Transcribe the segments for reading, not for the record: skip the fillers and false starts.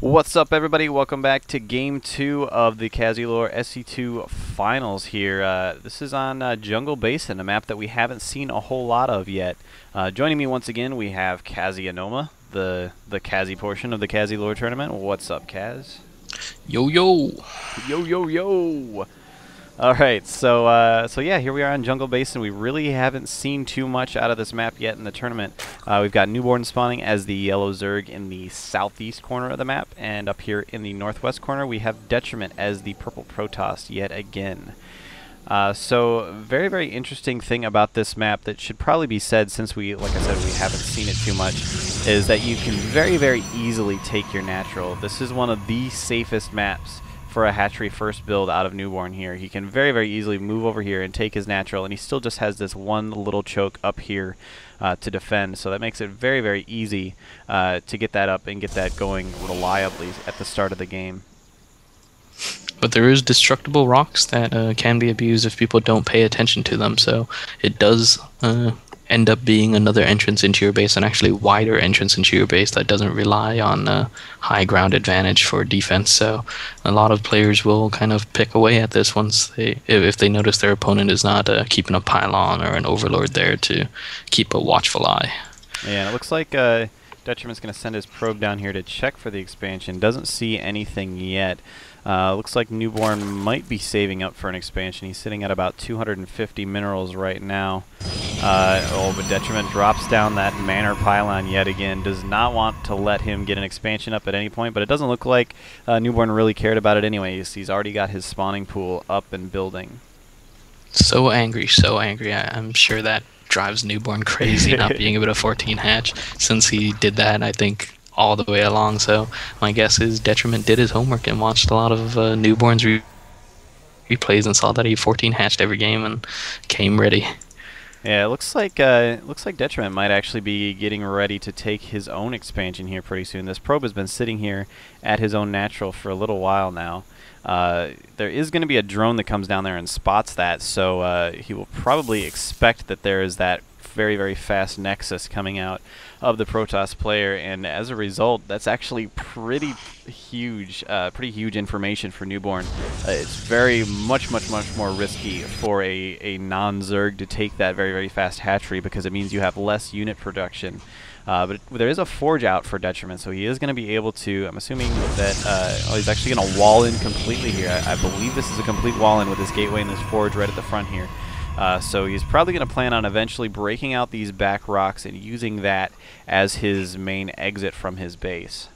What's up, everybody? Welcome back to Game 2 of the Kazey SC2 Finals here. This is on Jungle Basin, a map that we haven't seen a whole lot of yet. Joining me once again, we have Kaze the Kazey portion of the Kazey Tournament. What's up, Kaz? Yo yo! Yo yo yo! Alright, so yeah, here we are on Jungle Basin. We really haven't seen too much out of this map yet in the tournament. We've got Newborn spawning as the yellow Zerg in the southeast corner of the map, and up here in the northwest corner we have Detriment as the purple Protoss yet again. So very, very interesting thing about this map that should probably be said, since we, like I said, we haven't seen it too much, is that you can very, very easily take your natural. This is one of the safest maps for a hatchery first build out of Newborn here. He can very, very easily move over here and take his natural, and he still just has this one little choke up here to defend, so that makes it very, very easy to get that up and get that going reliably at the start of the game. But there is destructible rocks that can be abused if people don't pay attention to them, so it does end up being another entrance into your base, and actually wider entrance into your base that doesn't rely on high ground advantage for defense. So a lot of players will kind of pick away at this once if they notice their opponent is not keeping a pylon or an overlord there to keep a watchful eye. Yeah, it looks like Detriment's going to send his probe down here to check for the expansion. Doesn't see anything yet. Looks like Newborn might be saving up for an expansion. He's sitting at about 250 minerals right now. But Detriment drops down that Manor pylon yet again. Does not want to let him get an expansion up at any point, but it doesn't look like Newborn really cared about it anyways. He's already got his spawning pool up and building. So angry, so angry. I'm sure that drives Newborn crazy not being able to 14 hatch, since he did that, I think, all the way along. So my guess is Detriment did his homework and watched a lot of Newborn's replays and saw that he 14 hatched every game and came ready. Yeah, it looks like Detriment might actually be getting ready to take his own expansion here pretty soon. This probe has been sitting here at his own natural for a little while now. There is going to be a drone that comes down there and spots that, so he will probably expect that there is that very, very fast nexus coming out of the Protoss player, and as a result, that's actually pretty huge information for Newborn. It's very much more risky for a non-Zerg to take that very, very fast hatchery, because it means you have less unit production. But there is a forge out for Detriment, so he is going to be able to, I'm assuming that he's actually going to wall in completely here. I believe this is a complete wall in with this gateway and this forge right at the front here. So he's probably going to plan on eventually breaking out these back rocks and using that as his main exit from his base.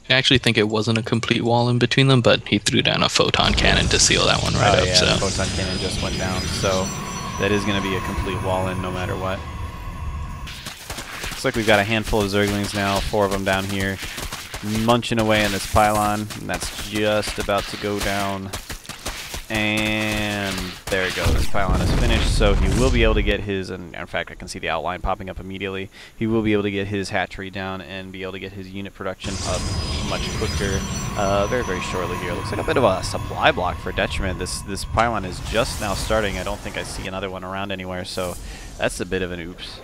I actually think it wasn't a complete wall in between them, but he threw down a photon cannon to seal that one right up. Yeah, so the photon cannon just went down, so that is going to be a complete wall in no matter what. Looks like we've got a handful of Zerglings now, 4 of them down here, munching away in this pylon, and that's just about to go down. And there we go, this pylon is finished, so he will be able to get his, and in fact I can see the outline popping up immediately, he will be able to get his hatchery down and be able to get his unit production up much quicker very, very shortly here. Looks like a bit of a supply block for Detriment. This pylon is just now starting. I don't think I see another one around anywhere, so that's a bit of an oops.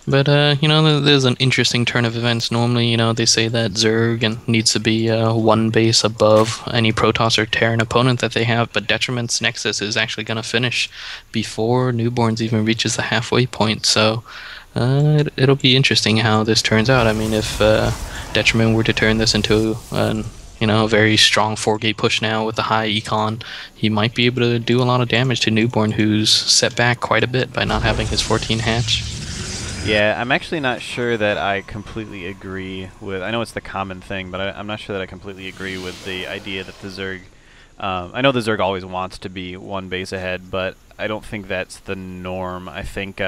But, you know, there's an interesting turn of events. Normally, you know, they say that Zerg needs to be one base above any Protoss or Terran opponent that they have, but Detriment's Nexus is actually going to finish before Newborn's even reaches the halfway point. So it'll be interesting how this turns out. I mean, if Detriment were to turn this into you know, a very strong 4-gate push now with the high econ, he might be able to do a lot of damage to Newborn, who's set back quite a bit by not having his 14 hatch. Yeah, I'm actually not sure that I completely agree with, I know it's the common thing, but I'm not sure that I completely agree with the idea that the Zerg, I know the Zerg always wants to be one base ahead, but I don't think that's the norm. I think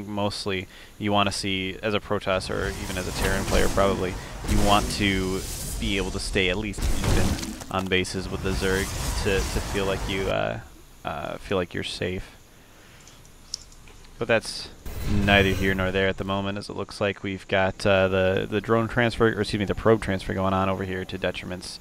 mostly you want to see, as a Protoss or even as a Terran player probably, you want to be able to stay at least even on bases with the Zerg to feel like you're safe. But that's neither here nor there at the moment, as it looks like we've got the drone transfer, or excuse me, the probe transfer going on over here to Detriment's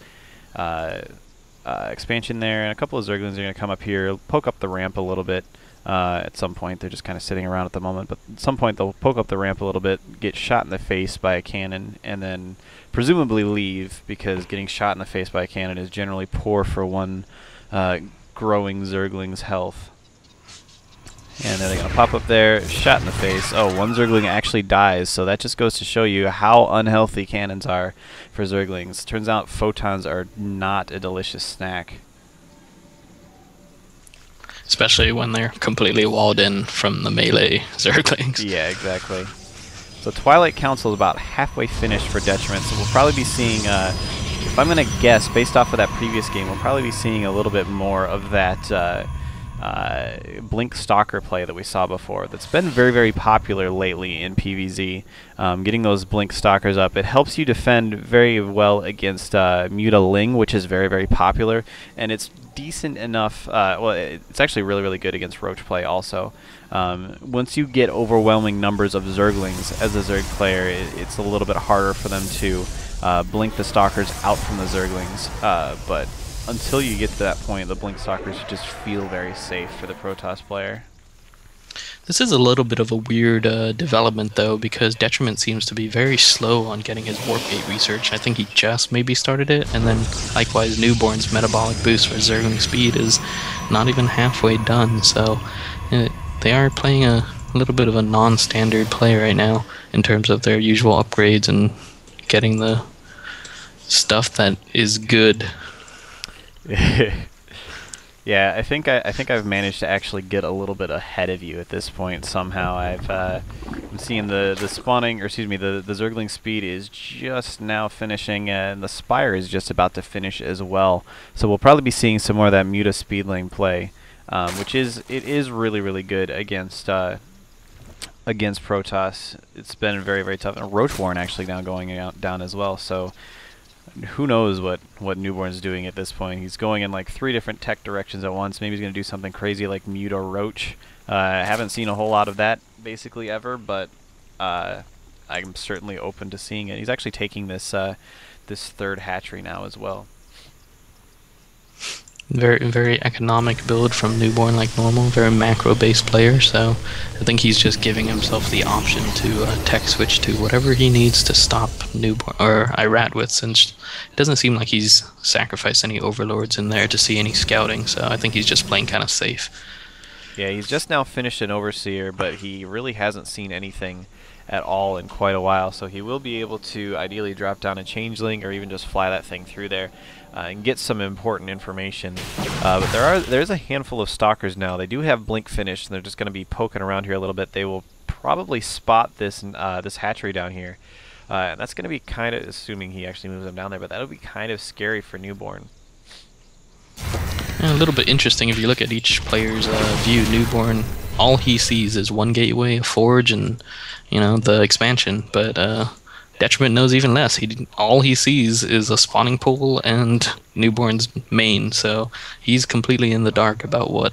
expansion there, and a couple of Zerglings are going to come up here, poke up the ramp a little bit, At some point, they're just kind of sitting around at the moment, but at some point they'll poke up the ramp a little bit, get shot in the face by a cannon, and then presumably leave, because getting shot in the face by a cannon is generally poor for one growing Zergling's health. And then they're going to pop up there, shot in the face. Oh, one Zergling actually dies, so that just goes to show you how unhealthy cannons are for Zerglings. Turns out photons are not a delicious snack. Especially when they're completely walled in from the melee Zerglings. Yeah, exactly. So Twilight Council is about halfway finished for Detriment, so we'll probably be seeing, if I'm going to guess, based off of that previous game, we'll probably be seeing a little bit more of that Blink Stalker play that we saw before. That's been very, very popular lately in PvZ. Getting those Blink Stalkers up, it helps you defend very well against Muta Ling, which is very, very popular, and it's decent enough. Well, it's actually really, really good against Roach play also. Once you get overwhelming numbers of Zerglings as a Zerg player, it's a little bit harder for them to blink the Stalkers out from the Zerglings, but until you get to that point, the Blink Stalkers just feel very safe for the Protoss player. This is a little bit of a weird development, though, because Detriment seems to be very slow on getting his Warp Gate research. I think he just maybe started it, and then likewise Newborn's metabolic boost for Zergling speed is not even halfway done, so they are playing a little bit of a non-standard play right now in terms of their usual upgrades and getting the stuff that is good. Yeah, I think I've managed to actually get a little bit ahead of you at this point somehow. I'm seeing the spawning, or excuse me, the Zergling speed is just now finishing, and the Spire is just about to finish as well. So we'll probably be seeing some more of that Muta Speedling play, which is really, really good against Protoss. It's been very, very tough, and Roach Warren actually now going down as well. So who knows what Newborn's doing at this point. He's going in like 3 different tech directions at once. Maybe he's going to do something crazy like Muta Roach. I haven't seen a whole lot of that basically ever, but I'm certainly open to seeing it. He's actually taking this this 3rd hatchery now as well. Very, very economic build from Newborn like normal, very macro-based player, so I think he's just giving himself the option to tech switch to whatever he needs to stop Newborn, or Irat with, since it doesn't seem like he's sacrificed any Overlords in there to see any scouting, so I think he's just playing kind of safe. Yeah, he's just now finished an Overseer, but he really hasn't seen anything at all in quite a while, so he will be able to ideally drop down a Changeling or even just fly that thing through there and get some important information. But there's a handful of Stalkers now. They do have Blink finished, and they're just going to be poking around here a little bit. They will probably spot this this hatchery down here, and that's going to be kind of, assuming he actually moves them down there, but that'll be kind of scary for Newborn. And a little bit interesting if you look at each player's view. Newborn, all he sees is one gateway, a forge, and the expansion. But Detriment knows even less. All he sees is a spawning pool and Newborn's main. So he's completely in the dark about what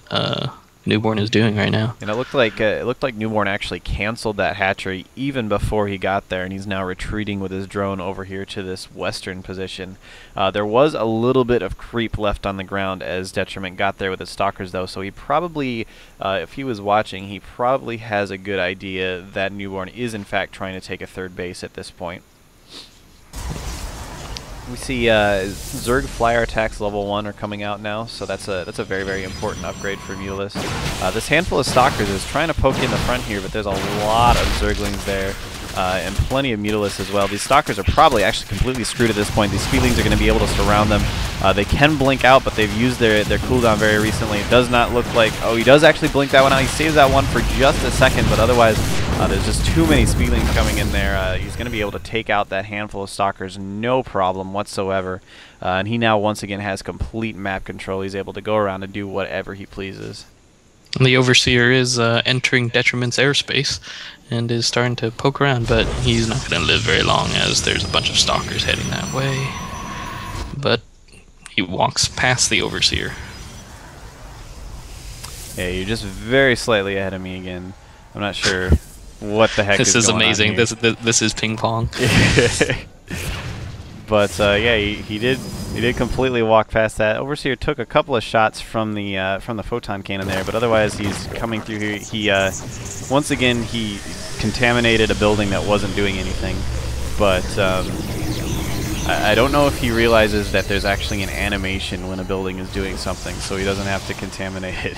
Newborn is doing right now. And it looked like Newborn actually canceled that hatchery even before he got there, and he's now retreating with his drone over here to this western position. There was a little bit of creep left on the ground as Detriment got there with his Stalkers, though, so he probably, if he was watching, he probably has a good idea that Newborn is in fact trying to take a 3rd base at this point. We see Zerg Flyer attacks level 1 are coming out now, so that's a very, very important upgrade for Mutalisk. This handful of Stalkers is trying to poke in the front here, but there's a lot of Zerglings there, and plenty of Mutalisks as well. These Stalkers are probably actually completely screwed at this point. These Speedlings are going to be able to surround them. They can blink out, but they've used their cooldown very recently. It does not look like... Oh, he does actually blink that one out. He saves that one for just a second, but otherwise there's just too many Speedlings coming in there. He's going to be able to take out that handful of Stalkers no problem whatsoever. And he now once again has complete map control. He's able to go around and do whatever he pleases. The Overseer is entering Detriment's airspace and is starting to poke around, but he's not going to live very long as there's a bunch of Stalkers heading that way. But he walks past the Overseer. Yeah, you're just very slightly ahead of me again. I'm not sure what the heck this is going amazing. on here. This is ping pong. But yeah, he did He did completely walk past that. Overseer took a couple of shots from the photon cannon there, but otherwise he's coming through here. He once again he contaminated a building that wasn't doing anything, but I don't know if he realizes that there's actually an animation when a building is doing something, so he doesn't have to contaminate it.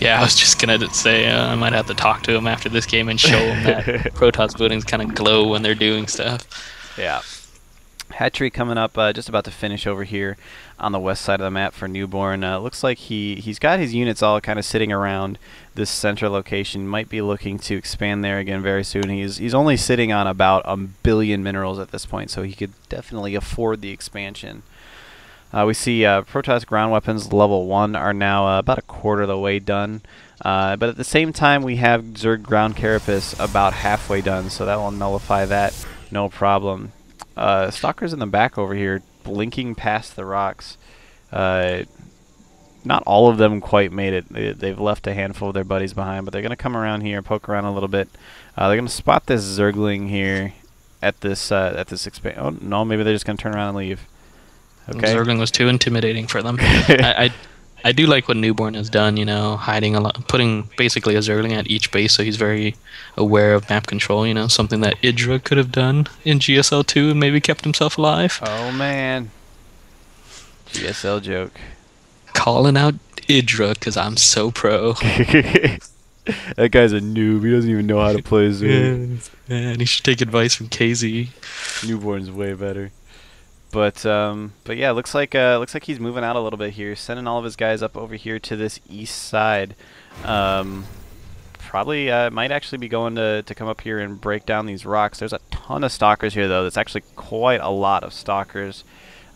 Yeah, I was just gonna say I might have to talk to him after this game and show him that Protoss buildings kind of glow when they're doing stuff. Yeah. Hatchery coming up, just about to finish over here on the west side of the map for Newborn. Looks like he's got his units all kind of sitting around this central location. Might be looking to expand there again very soon. He's only sitting on about 1 billion minerals at this point, so he could definitely afford the expansion. We see Protoss ground weapons level 1 are now about a quarter of the way done. But at the same time, we have Zerg ground carapace about halfway done, so that will nullify that, no problem. Stalkers in the back over here, blinking past the rocks. Not all of them quite made it. They've left a handful of their buddies behind, but they're going to come around here, poke around a little bit. They're going to spot this Zergling here at this Oh no, maybe they're just going to turn around and leave. Okay. Zergling was too intimidating for them. I do like what Newborn has done, you know, hiding a lot, putting basically a Zergling at each base, so he's very aware of map control, you know, something that Idra could have done in GSL2 and maybe kept himself alive. Oh, man. GSL joke. Calling out Idra because I'm so pro. That guy's a noob. He doesn't even know how to play Zerg. Yeah, and he should take advice from Kaze. Newborn's way better. But yeah, looks like he's moving out a little bit here, sending all of his guys up over here to this east side. Probably might actually be going to come up here and break down these rocks. There's a ton of stalkers here, though. That's actually quite a lot of stalkers.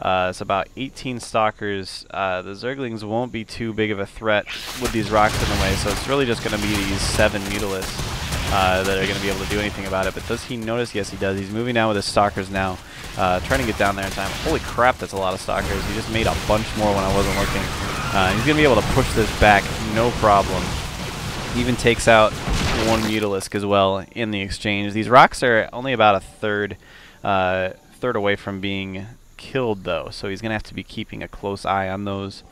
It's about 18 stalkers. The Zerglings won't be too big of a threat with these rocks in the way, so it's really just going to be these 7 Mutalisks that are going to be able to do anything about it. But does he notice? Yes, he does. He's moving down with his stalkers now, trying to get down there in time. Holy crap, that's a lot of stalkers. He just made a bunch more when I wasn't looking. He's going to be able to push this back, no problem. He even takes out 1 Mutalisk as well in the exchange. These rocks are only about a third away from being killed, though, so he's going to have to be keeping a close eye on those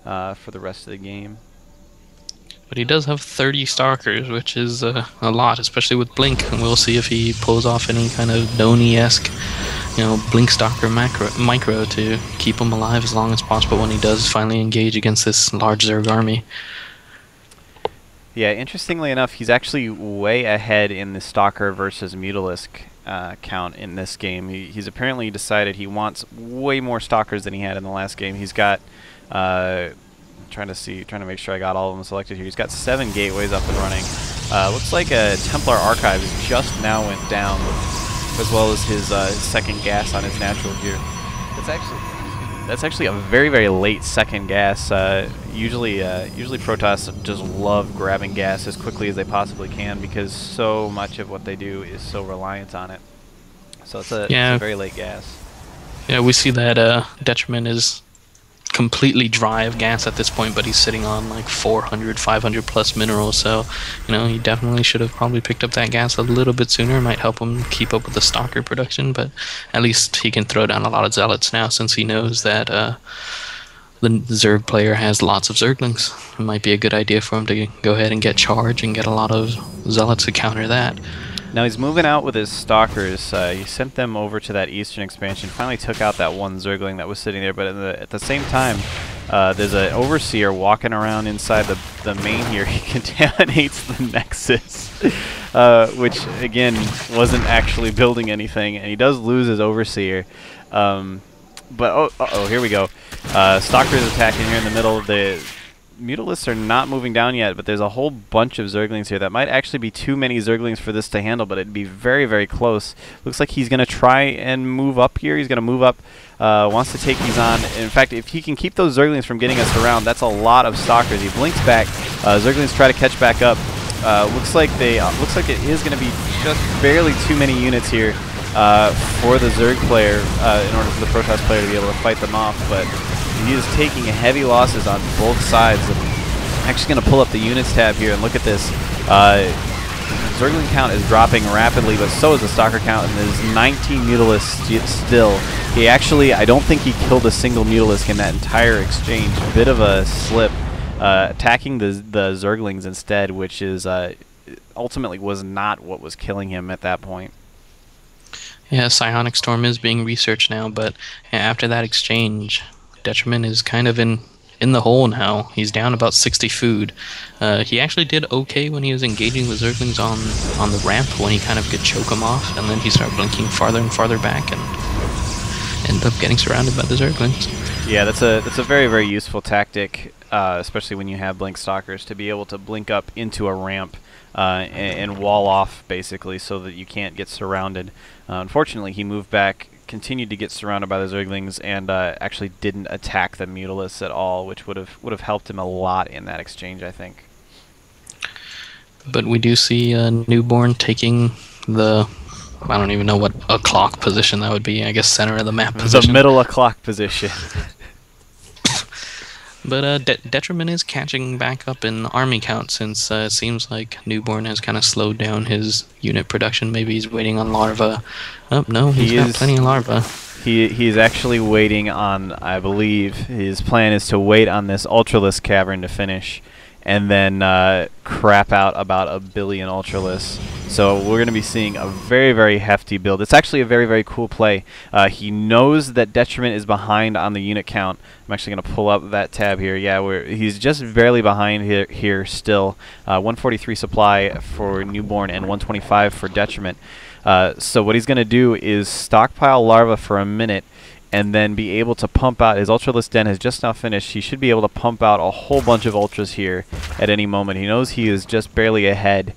for the rest of the game. But he does have 30 Stalkers, which is a lot, especially with Blink, and we'll see if he pulls off any kind of Doni-esque, you know, Blink Stalker micro to keep him alive as long as possible when he does finally engage against this large Zerg army. Yeah, interestingly enough, he's actually way ahead in the Stalker versus Mutalisk count in this game. He's apparently decided he wants way more Stalkers than he had in the last game. He's got, trying to make sure I got all of them selected here. He's got 7 gateways up and running. Looks like a Templar Archive just now went down, as well as his second gas on his natural gear. That's actually a very, very late second gas. Usually Protoss just love grabbing gas as quickly as they possibly can because so much of what they do is so reliant on it. So it's a very late gas. Yeah, we see that Detriment is completely dry of gas at this point, but he's sitting on like 400, 500 plus minerals, so you know he definitely should have probably picked up that gas a little bit sooner. It might help him keep up with the Stalker production, but at least he can throw down a lot of Zealots now since he knows that the Zerg player has lots of Zerglings. It might be a good idea for him to go ahead and get charged and get a lot of Zealots to counter that. Now he's moving out with his Stalkers. He sent them over to that eastern expansion, finally took out that 1 Zergling that was sitting there, but at the same time, there's an Overseer walking around inside the main here. He contaminates the Nexus, which, again, wasn't actually building anything, and he does lose his Overseer. But, uh-oh, here we go. Stalkers attacking here in the middle of the... Mutalisks are not moving down yet, but there's a whole bunch of Zerglings here. That might actually be too many Zerglings for this to handle, but it'd be very, very close. Looks like he's going to try and move up here. He's going to move up, wants to take these on. In fact, if he can keep those Zerglings from getting us around, that's a lot of Stalkers. He blinks back. Zerglings try to catch back up. Looks like it is going to be just barely too many units here for the Zerg player in order for the Protoss player to be able to fight them off, but he is taking heavy losses on both sides. I'm actually going to pull up the units tab here and look at this. Zergling count is dropping rapidly, but so is the Stalker count, and there's 19 Mutalisks still. He actually, I don't think he killed a single Mutalisk in that entire exchange. Bit of a slip, attacking the Zerglings instead, which is ultimately was not what was killing him at that point. Yeah, Psionic Storm is being researched now, but after that exchange, Detriment is kind of in the hole now. He's down about 60 food. He actually did okay when he was engaging the Zerglings on the ramp when he kind of could choke them off, and then he started blinking farther and farther back and ended up getting surrounded by the Zerglings. Yeah, that's a very, very useful tactic, especially when you have blink stalkers, to be able to blink up into a ramp and wall off, basically, so that you can't get surrounded. Unfortunately, he moved back, continued to get surrounded by the Zerglings, and actually didn't attack the Mutalisks at all, which would have helped him a lot in that exchange, I think. But we do see Newborn taking the, I don't even know what a clock position that would be. I guess center of the map position. The middle of clock position. But Detriment is catching back up in army count, since it seems like Newborn has kind of slowed down his unit production. Maybe he's waiting on larva. Oh, no, he's got plenty of larva. He's actually waiting on, I believe, his plan is to wait on this Ultralisk cavern to finish, and then crap out about 1 billion Ultralisks. So we're going to be seeing a very, very hefty build. It's actually a very, very cool play. He knows that Detriment is behind on the unit count. I'm actually going to pull up that tab here. Yeah, he's just barely behind here still. 143 supply for Newborn and 125 for Detriment. So what he's going to do is stockpile larva for a minute, and then be able to pump out. His Ultralisk Den has just now finished. He should be able to pump out a whole bunch of Ultras here at any moment. He knows he is just barely ahead.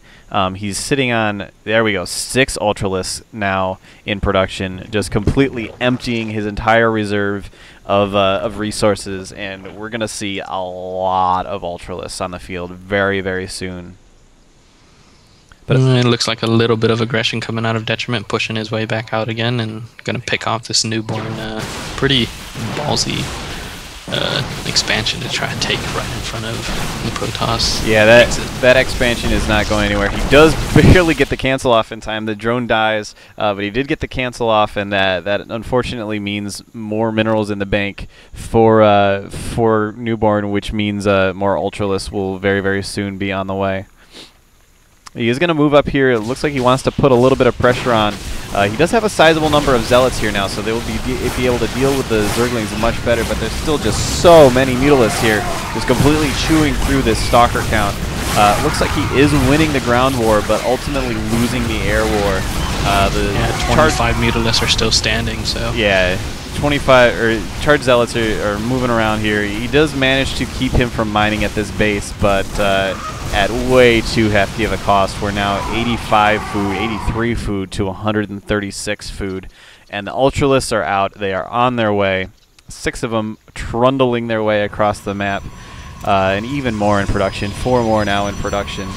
He's sitting on, there we go, 6 Ultralisks now in production, just completely emptying his entire reserve of resources, and we're going to see a lot of Ultralisks on the field very, very soon. But it looks like a little bit of aggression coming out of Detriment, pushing his way back out again, and going to pick off this Newborn pretty ballsy expansion to try and take right in front of the Protoss. Yeah, that expansion is not going anywhere. He does barely get the cancel off in time. The drone dies, but he did get the cancel off, and that unfortunately means more minerals in the bank for Newborn, which means more Ultralisks will very, very soon be on the way. He is going to move up here. It looks like he wants to put a little bit of pressure on. He does have a sizable number of Zealots here now, so they will be able to deal with the Zerglings much better, but there's still just so many Mutalisks here, just completely chewing through this Stalker count. Looks like he is winning the ground war, but ultimately losing the air war. 25 Mutalisks are still standing, so... Yeah, 25 or charged Zealots are moving around here. He does manage to keep him from mining at this base, but at way too hefty of a cost. We're now 85 food, 83 food to 136 food, and the Ultralisks are out. They are on their way. 6 of them trundling their way across the map, and even more in production. 4 more now in production.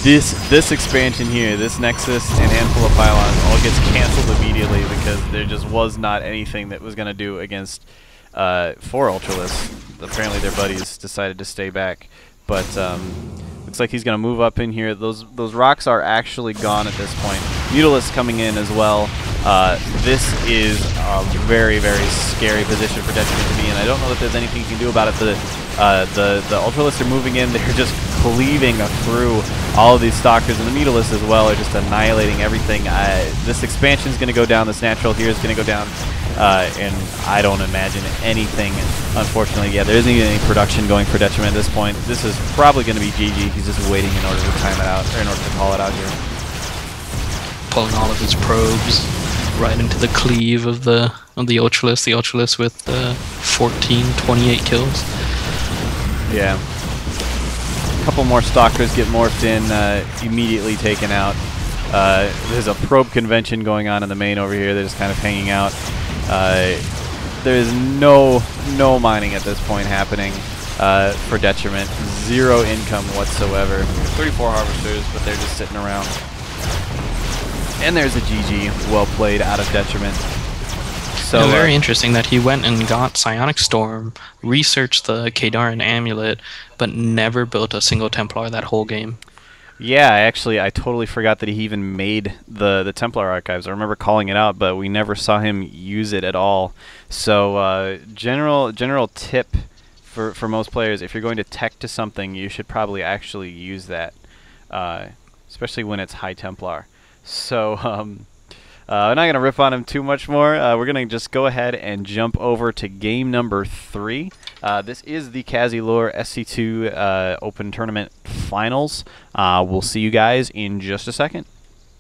This expansion here, this Nexus and handful of pylons all gets canceled immediately because there just was not anything that was going to do against 4 Ultralisks. Apparently their buddies decided to stay back, but looks like he's going to move up in here. Those rocks are actually gone at this point. Mutalisks coming in as well. This is a very, very scary position for Detriment to be in. I don't know that there's anything you can do about it. The Ultralisks are moving in. They're just cleaving through all of these Stalkers, and the Mutalisks as well are just annihilating everything. This expansion is going to go down. This natural here is going to go down, and I don't imagine anything. Unfortunately, yeah, there isn't even any production going for Detriment at this point. This is probably going to be GG. He's just waiting in order to time it out, or in order to call it out here. Pulling all of his probes right into the cleave of the Ultralisk. The Ultralisk with 28 kills. Yeah. A couple more Stalkers get morphed in, immediately taken out. There's a probe convention going on in the main over here. They're just kind of hanging out. There is no mining at this point happening for Detriment. 0 income whatsoever. 34 harvesters, but they're just sitting around. And there's a GG, well played out of Detriment. So very interesting that he went and got Psionic Storm, researched the Kadaran Amulet, but never built a single Templar that whole game. Yeah, I totally forgot that he even made the Templar archives. I remember calling it out, but we never saw him use it at all. So general tip for most players: if you're going to tech to something, you should probably actually use that, especially when it's High Templar. So I'm not gonna rip on him too much more. We're gonna just go ahead and jump over to game number 3. This is the Kaze Lure SC2 Open Tournament Finals. We'll see you guys in just a second.